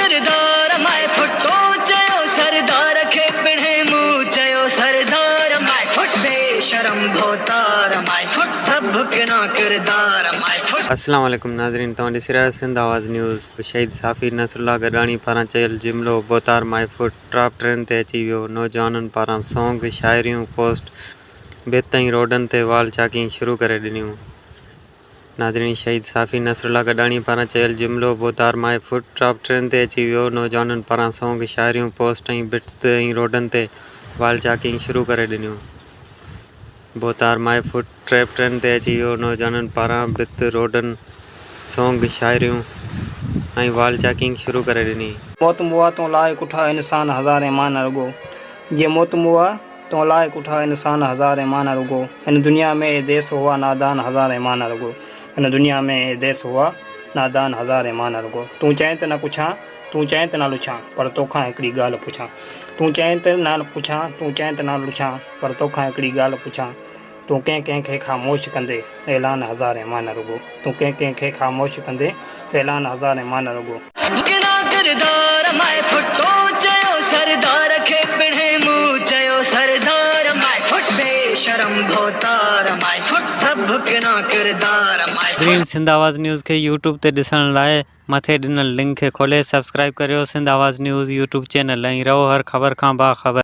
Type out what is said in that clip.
किरदार my foot तो चयो सरदार खे पिणे मुंह चयो सरदार माय फुट बेशरम भोतार माय फुट सब किना किरदार माय फुट। अस्सलाम वालेकुम नाज़रीन, तव्हां ॾिसी रहिया सिंध आवाज़ न्यूज़। शहीद साफ़ी नसरुल्लाह गॾाणी पारां चयल जुमिलो बोतार माय फुट टॉप ट्रेन ते अची वियो। नौजवाननि पारां सॉन्ग, शाइरियूं, पोस्ट बेत ऐं रोडनि ते वाल चाकी शुरू करे ॾिनियूं। नाज़रीन, शहीद साफ़ी नसरुल्लाह गॾाणी पारां चयल जुमिलो बोतार माय फुट टॉप ट्रेन ते अची वियो। नौजवाननि पारां सॉन्ग, शाइरियूं, पोस्ट ऐं बेत ऐं रोडनि ते वाल चाकी शुरू करे ॾिनियूं। बोतार माय फुट टॉप ट्रेन ते अची वियो। नौजवाननि पारां बेत रोडनि सॉन्ग, शाइरियूं ऐं वाल चाकिंग शुरू करे ॾिनी। मौत मुआ तो लाइक उठा इंसान हज़ारे मान रुगो। ये मौत मुआ तो लाइक उठा इंसान हज़ारे मान रुगो। इन दुनिया में देश हुआ नादान हज़ारे मान रुगो। इन दुनिया में देश हुआ नादान हज़ारे मान रुगो। तूं चएं त न पुछां, तूं चएं त न लुछां, पर तोखां हिकिड़ी ॻाल्हि पुछां। तूं चएं त न पुछां, तूं चएं त न लुछां, पर तोखां हिकिड़ी ॻाल्हि पुछां। तूं कंहिंखे ख़ामोश कंदे ऐलान हज़ारे मान रुगो। तूं कंहिंखे ख़ामोश कंदे ऐलान हज़ारे मान रुगो। किना किरदार माय फुट तो चयो सरदार खे पिणे मुंह चयो सरदार माय फुट बेशरम भोतार माय फुट सब किना किरदार माय फुट। सिंध आवाज़ न्यूज़ खे यूट्यूब ते ॾिसण लाइ मथे ॾिनल लिंक खे खोले सब्सक्राइब करियो सिंध आवाज़ न्यूज़ यूट्यूब चैनल ऐं रहो हर ख़बर खां बाख़बर।